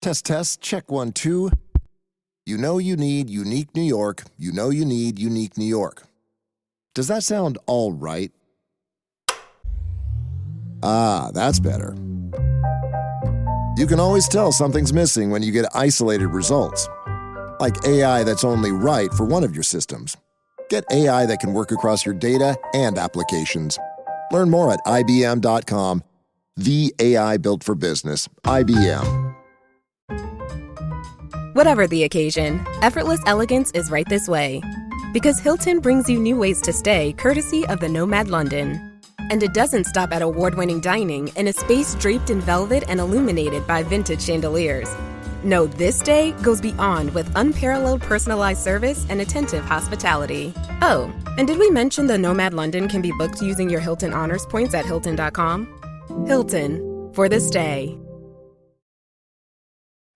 Test, test, check 1, 2. You know you need unique New York. You know you need unique New York. Does that sound all right? Ah, that's better. You can always tell something's missing when you get isolated results, like AI that's only right for one of your systems. Get AI that can work across your data and applications. Learn more at IBM.com. The AI built for business. IBM. Whatever the occasion, effortless elegance is right this way. Because Hilton brings you new ways to stay courtesy of the Nomad London. And it doesn't stop at award-winning dining in a space draped in velvet and illuminated by vintage chandeliers. No, this day goes beyond with unparalleled personalized service and attentive hospitality. Oh, and did we mention the Nomad London can be booked using your Hilton Honors points at Hilton.com? Hilton, for the stay.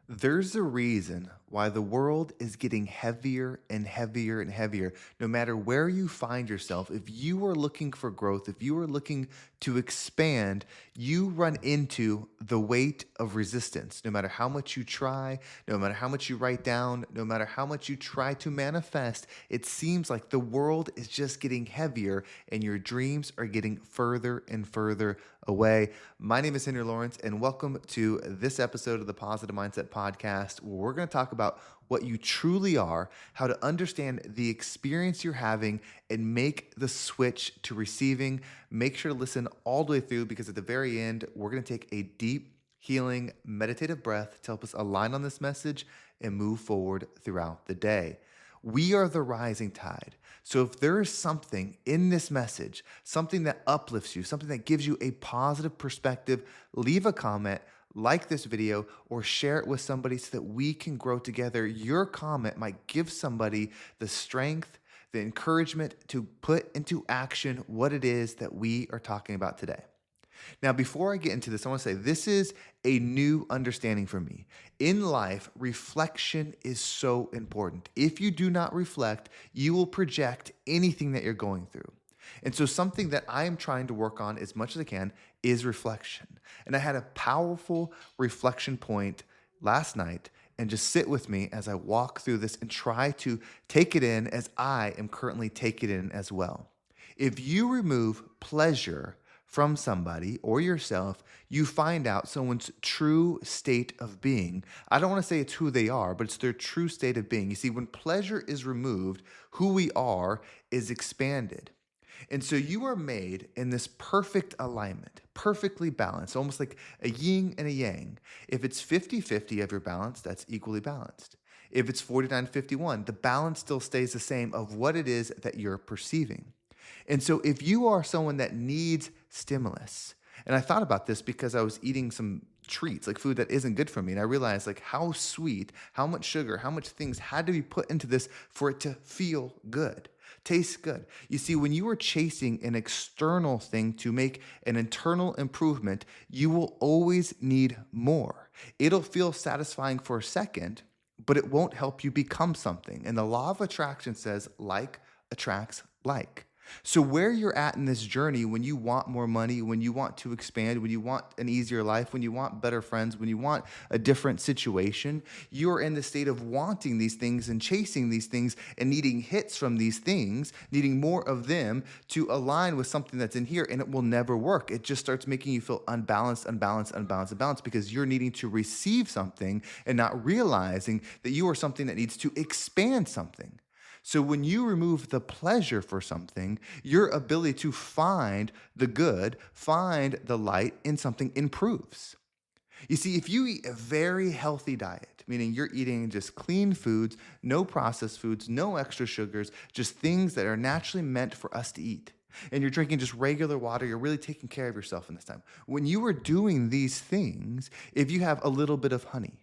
There's a reason why the world is getting heavier and heavier and heavier. No matter where you find yourself, if you are looking for growth, if you are looking to expand, you run into the weight of resistance. No matter how much you try, no matter how much you write down, no matter how much you try to manifest, it seems like the world is just getting heavier and your dreams are getting further and further away. My name is Henry Lawrence, and welcome to this episode of the Positive Mindset Podcast, where we're going to talk about what you truly are, how to understand the experience you're having, and make the switch to receiving. Make sure to listen all the way through, because at the very end, we're going to take a deep, healing, meditative breath to help us align on this message and move forward throughout the day. We are the rising tide. So if there is something in this message, something that uplifts you, something that gives you a positive perspective, leave a comment, like this video, or share it with somebody so that we can grow together. Your comment might give somebody the strength, the encouragement to put into action what it is that we are talking about today. Now, before I get into this, I want to say this is a new understanding for me. In life, reflection is so important. If you do not reflect, you will project anything that you're going through. And so something that I am trying to work on as much as I can is reflection. And I had a powerful reflection point last night, and just sit with me as I walk through this and try to take it in as I am currently taking it in as well. If you remove pleasure from somebody or yourself, you find out someone's true state of being. I don't want to say it's who they are, but it's their true state of being. You see, when pleasure is removed, who we are is expanded. And so you are made in this perfect alignment, perfectly balanced, almost like a yin and a yang. If it's 50-50 of your balance, that's equally balanced. If it's 49-51, the balance still stays the same of what it is that you're perceiving. And so if you are someone that needs stimulus, and I thought about this because I was eating some treats, like food that isn't good for me, and I realized like how sweet, how much sugar, how much things had to be put into this for it to feel good, taste good. You see, when you are chasing an external thing to make an internal improvement, you will always need more. It'll feel satisfying for a second, but it won't help you become something. And the law of attraction says like attracts like. So where you're at in this journey, when you want more money, when you want to expand, when you want an easier life, when you want better friends, when you want a different situation, you're in the state of wanting these things and chasing these things and needing hits from these things, needing more of them to align with something that's in here, and it will never work. It just starts making you feel unbalanced because you're needing to receive something and not realizing that you are something that needs to expand something. So when you remove the pleasure for something, your ability to find the good, find the light in something improves. You see, if you eat a very healthy diet, meaning you're eating just clean foods, no processed foods, no extra sugars, just things that are naturally meant for us to eat, and you're drinking just regular water, you're really taking care of yourself in this time. When you are doing these things, if you have a little bit of honey,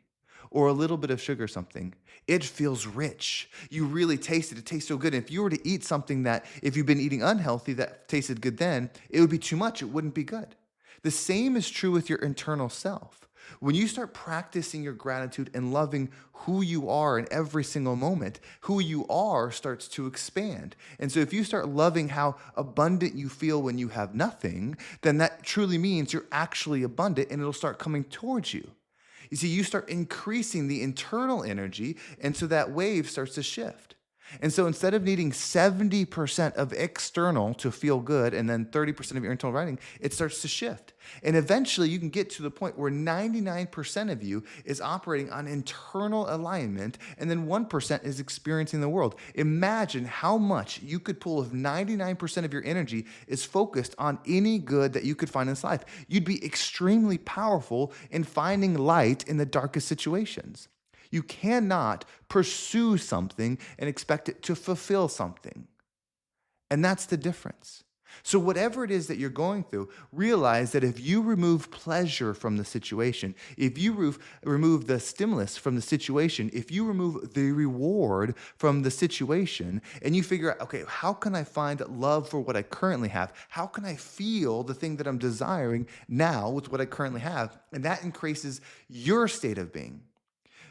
or a little bit of sugar or something, it feels rich. You really taste it. It tastes so good. And if you were to eat something that, if you've been eating unhealthy, that tasted good then, it would be too much. It wouldn't be good. The same is true with your internal self. When you start practicing your gratitude and loving who you are in every single moment, who you are starts to expand. And so if you start loving how abundant you feel when you have nothing, then that truly means you're actually abundant, and it'll start coming towards you. You see, you start increasing the internal energy, and so that wave starts to shift. And so instead of needing 70% of external to feel good and then 30% of your internal writing, it starts to shift. And eventually you can get to the point where 99% of you is operating on internal alignment and then 1% is experiencing the world. Imagine how much you could pull if 99% of your energy is focused on any good that you could find in this life. You'd be extremely powerful in finding light in the darkest situations. You cannot pursue something and expect it to fulfill something. And that's the difference. So whatever it is that you're going through, realize that if you remove pleasure from the situation, if you remove the stimulus from the situation, if you remove the reward from the situation, and you figure out, okay, how can I find love for what I currently have? How can I feel the thing that I'm desiring now with what I currently have? And that increases your state of being.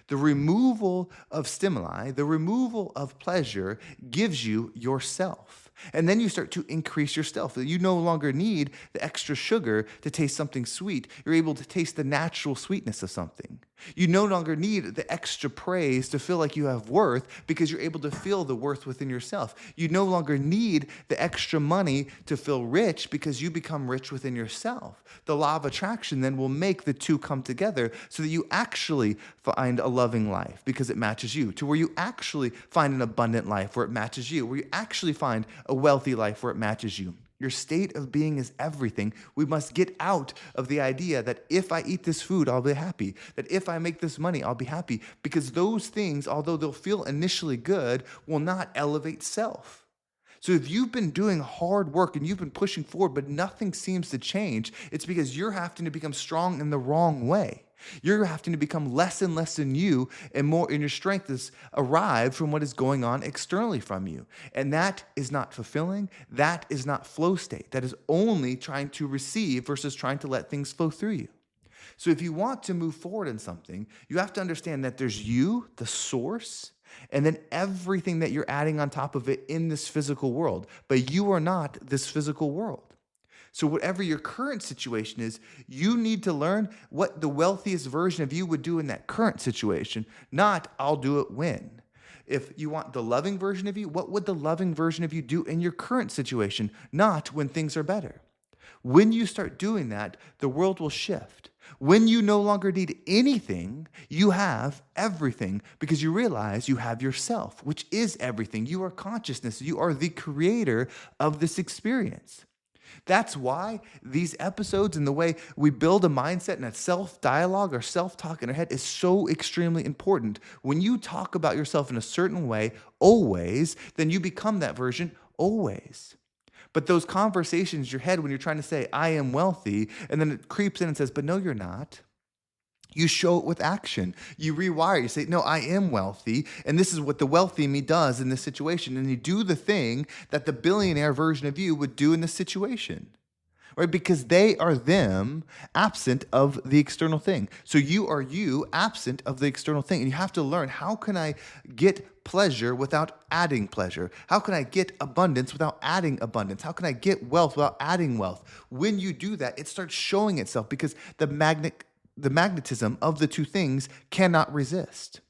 The removal of stimuli, the removal of pleasure gives you yourself. And then you start to increase yourself. You no longer need the extra sugar to taste something sweet. You're able to taste the natural sweetness of something. You no longer need the extra praise to feel like you have worth because you're able to feel the worth within yourself. You no longer need the extra money to feel rich because you become rich within yourself. The law of attraction then will make the two come together so that you actually find a loving life because it matches you, to where you actually find an abundant life where it matches you, where you actually find a wealthy life where it matches you. Your state of being is everything. We must get out of the idea that if I eat this food, I'll be happy. That if I make this money, I'll be happy. Because those things, although they'll feel initially good, will not elevate self. So if you've been doing hard work and you've been pushing forward, but nothing seems to change, it's because you're having to become strong in the wrong way. You're having to become less and less than you, and more in your strength is arrived from what is going on externally from you. And that is not fulfilling. That is not flow state. That is only trying to receive versus trying to let things flow through you. So if you want to move forward in something, you have to understand that there's you, the source, and then everything that you're adding on top of it in this physical world. But you are not this physical world. So whatever your current situation is, you need to learn what the wealthiest version of you would do in that current situation, not I'll do it when. If you want the loving version of you, what would the loving version of you do in your current situation, not when things are better? When you start doing that, the world will shift. When you no longer need anything, you have everything because you realize you have yourself, which is everything. You are consciousness. You are the creator of this experience. That's why these episodes and the way we build a mindset and a self-dialogue or self-talk in our head is so extremely important. When you talk about yourself in a certain way, always, then you become that version always. But those conversations in your head when you're trying to say, I am wealthy, and then it creeps in and says, but no, you're not. You show it with action. You rewire. You say, no, I am wealthy, and this is what the wealthy me does in this situation. And you do the thing that the billionaire version of you would do in this situation, right? Because they are them absent of the external thing. So you are you absent of the external thing. And you have to learn, how can I get pleasure without adding pleasure? How can I get abundance without adding abundance? How can I get wealth without adding wealth? When you do that, it starts showing itself because the magnetism of the two things cannot resist.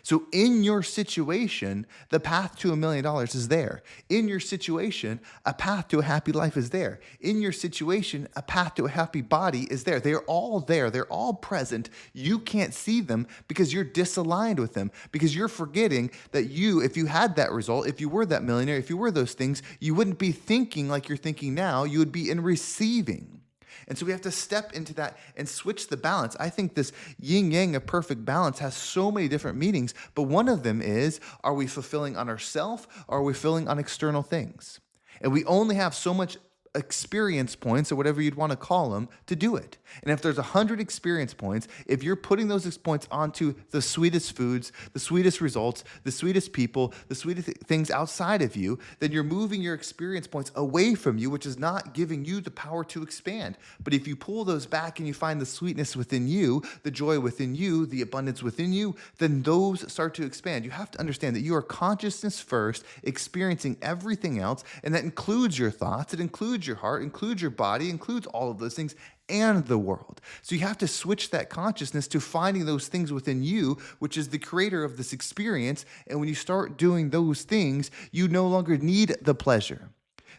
So in your situation, the path to $1 million is there. In your situation, a path to a happy life is there. In your situation, a path to a happy body is there. They're all there. They're all present. You can't see them because you're disaligned with them, because you're forgetting that you, if you had that result, if you were that millionaire, if you were those things, you wouldn't be thinking like you're thinking now. You would be in receiving. And so we have to step into that and switch the balance. I think this yin-yang of perfect balance has so many different meanings, but one of them is, are we fulfilling on ourselves or are we fulfilling on external things? And we only have so much experience points, or whatever you'd want to call them, to do it. And if there's 100 experience points, if you're putting those points onto the sweetest foods, the sweetest results, the sweetest people, the sweetest things outside of you, then you're moving your experience points away from you, which is not giving you the power to expand. But if you pull those back and you find the sweetness within you, the joy within you, the abundance within you, then those start to expand. You have to understand that you are consciousness first, experiencing everything else, and that includes your thoughts, it includes your heart, includes your body, includes all of those things, and the world. So you have to switch that consciousness to finding those things within you, which is the creator of this experience. And when you start doing those things, you no longer need the pleasure.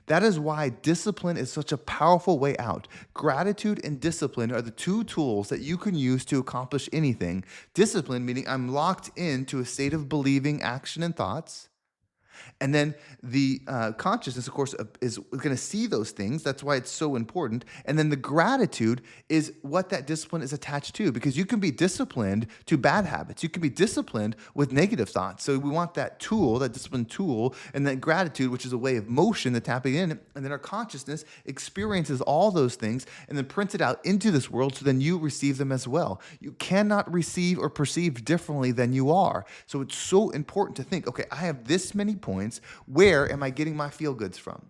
That is why discipline is such a powerful way out. Gratitude and discipline are the two tools that you can use to accomplish anything. Discipline, meaning I'm locked into a state of believing, action, and thoughts. And then the consciousness, of course, is going to see those things. That's why it's so important. And then the gratitude is what that discipline is attached to, because you can be disciplined to bad habits. You can be disciplined with negative thoughts. So we want that tool, that discipline tool, and then gratitude, which is a way of motion that's tapping in. And then our consciousness experiences all those things and then prints it out into this world, so then you receive them as well. You cannot receive or perceive differently than you are. So it's so important to think, okay, I have this many points. Where am I getting my feel goods from?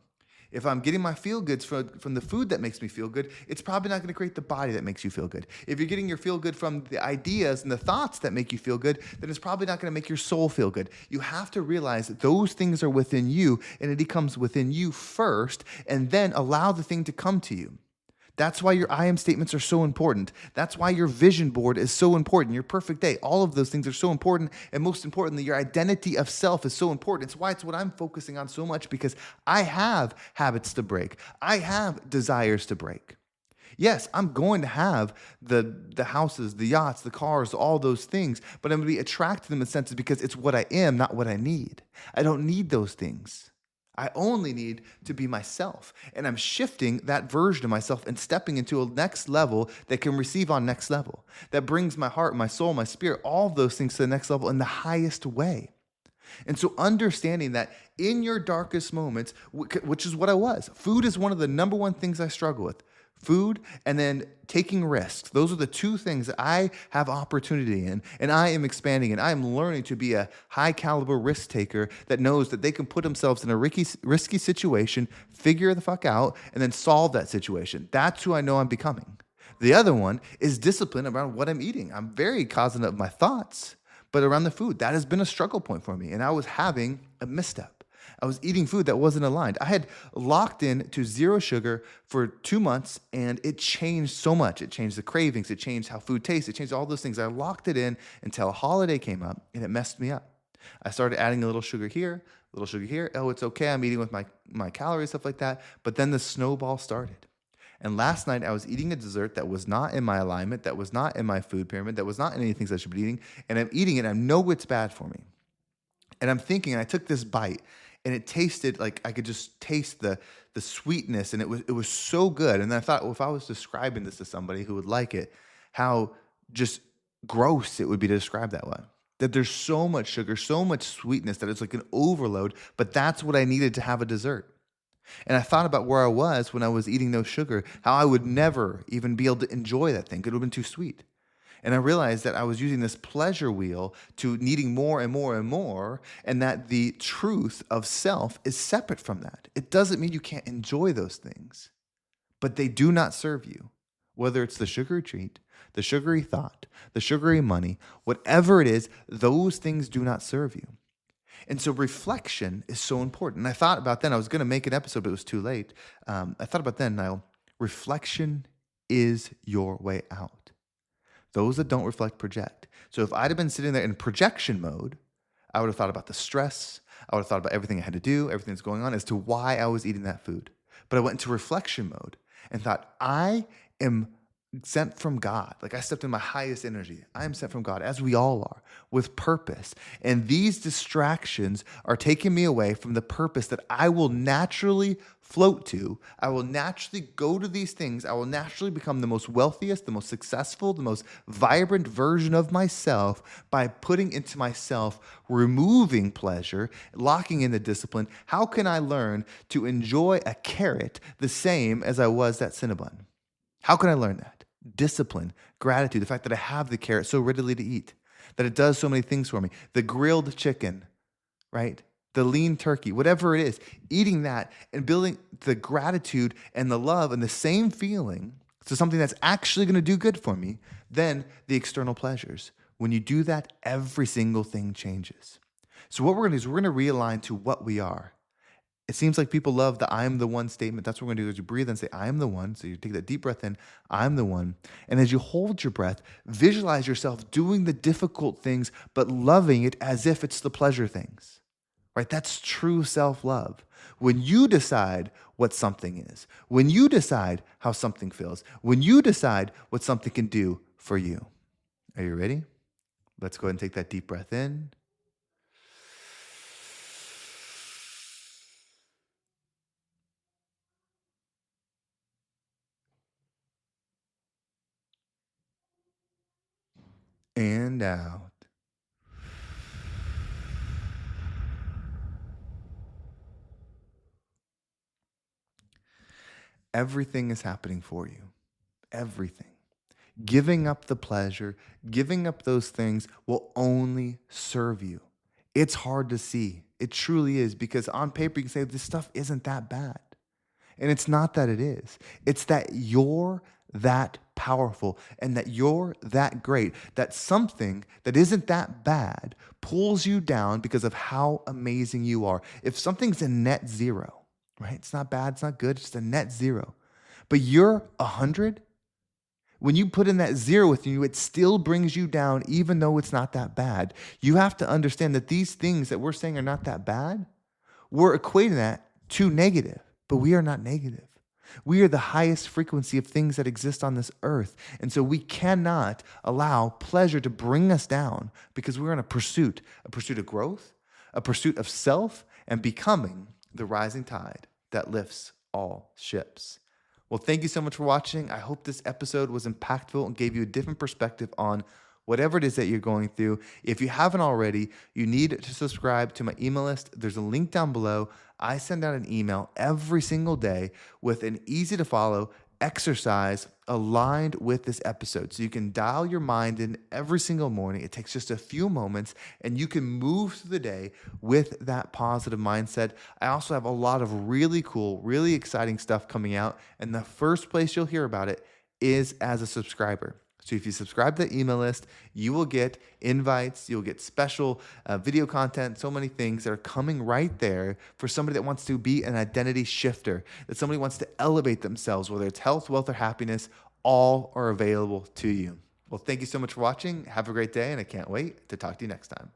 If I'm getting my feel goods from the food that makes me feel good, it's probably not going to create the body that makes you feel good. If you're getting your feel good from the ideas and the thoughts that make you feel good, then it's probably not going to make your soul feel good. You have to realize that those things are within you, and it comes within you first, and then allow the thing to come to you. That's why your I am statements are so important. That's why your vision board is so important. Your perfect day, all of those things are so important. And most importantly, your identity of self is so important. It's why it's what I'm focusing on so much, because I have habits to break. I have desires to break. Yes, I'm going to have the houses, the yachts, the cars, all those things, but I'm going to be attracted to them in a sense because it's what I am, not what I need. I don't need those things. I only need to be myself. And I'm shifting that version of myself and stepping into a next level that can receive on next level. That brings my heart, my soul, my spirit, all of those things to the next level in the highest way. And so understanding that in your darkest moments, which is what I was, food is one of the number one things I struggle with. Food and then taking risks. Those are the two things that I have opportunity in, and I am expanding, and I am learning to be a high caliber risk taker that knows that they can put themselves in a risky situation, figure the fuck out, and then solve that situation. That's who I know I'm becoming. The other one is discipline around what I'm eating. I'm very cognizant of my thoughts, but around the food, that has been a struggle point for me, and I was having a misstep. I was eating food that wasn't aligned. I had locked in to 0 sugar for 2 months, and it changed so much. It changed the cravings. It changed how food tastes. It changed all those things. I locked it in until a holiday came up, and it messed me up. I started adding a little sugar here, a little sugar here. Oh, it's okay. I'm eating with my calories, stuff like that. But then the snowball started. And last night, I was eating a dessert that was not in my alignment, that was not in my food pyramid, that was not in any things I should be eating. And I'm eating it, and I know it's bad for me. And I'm thinking, and I took this bite, and it tasted like I could just taste the sweetness, and it was so good. And then I thought, well, if I was describing this to somebody who would like it, how just gross it would be to describe that way. That there's so much sugar, so much sweetness that it's like an overload, but that's what I needed to have a dessert. And I thought about where I was when I was eating no sugar, how I would never even be able to enjoy that thing. It would have been too sweet. And I realized that I was using this pleasure wheel to needing more and more and more, and that the truth of self is separate from that. It doesn't mean you can't enjoy those things, but they do not serve you. Whether it's the sugary treat, the sugary thought, the sugary money, whatever it is, those things do not serve you. And so reflection is so important. And I thought about then, I was going to make an episode, but it was too late. I thought about then, Niall, reflection is your way out. Those that don't reflect project. So if I'd have been sitting there in projection mode, I would have thought about the stress. I would have thought about everything I had to do, everything that's going on as to why I was eating that food. But I went into reflection mode and thought, I am sent from God. Like I stepped in my highest energy. I am sent from God, as we all are, with purpose. And these distractions are taking me away from the purpose that I will naturally float to. I will naturally go to these things. I will naturally become the most wealthiest, the most successful, the most vibrant version of myself by putting into myself, removing pleasure, locking in the discipline. How can I learn to enjoy a carrot the same as I was that Cinnabon? How can I learn that? Discipline, gratitude, the fact that I have the carrot so readily to eat, that it does so many things for me. The grilled chicken, right? The lean turkey, whatever it is, eating that and building the gratitude and the love and the same feeling to something that's actually going to do good for me than the external pleasures. When you do that, every single thing changes. So what we're going to do is we're going to realign to what we are. It seems like people love the "I am the one" statement. That's what we're gonna do is you breathe and say, "I am the one." So you take that deep breath in, "I'm the one." And as you hold your breath, visualize yourself doing the difficult things, but loving it as if it's the pleasure things, right? That's true self-love. When you decide what something is, when you decide how something feels, when you decide what something can do for you. Are you ready? Let's go ahead and take that deep breath in. And out. Everything is happening for you. Everything. Giving up the pleasure, giving up those things will only serve you. It's hard to see. It truly is because on paper you can say this stuff isn't that bad. And it's not that it is. It's that you're that powerful and that you're that great, that something that isn't that bad pulls you down because of how amazing you are. If something's a net zero, right? It's not bad, it's not good, it's just a net zero. But you're 100, when you put in that zero with you, it still brings you down, even though it's not that bad. You have to understand that these things that we're saying are not that bad, we're equating that to negative, but we are not negative. We are the highest frequency of things that exist on this earth. And so we cannot allow pleasure to bring us down because we're in a pursuit of growth, a pursuit of self, and becoming the rising tide that lifts all ships. Well, thank you so much for watching. I hope this episode was impactful and gave you a different perspective on whatever it is that you're going through. If you haven't already, you need to subscribe to my email list. There's a link down below. I send out an email every single day with an easy to follow exercise aligned with this episode. So you can dial your mind in every single morning. It takes just a few moments and you can move through the day with that positive mindset. I also have a lot of really cool, really exciting stuff coming out. And the first place you'll hear about it is as a subscriber. So if you subscribe to the email list, you will get invites, you'll get special video content, so many things that are coming right there for somebody that wants to be an identity shifter, that somebody wants to elevate themselves, whether it's health, wealth, or happiness, all are available to you. Well, thank you so much for watching. Have a great day, and I can't wait to talk to you next time.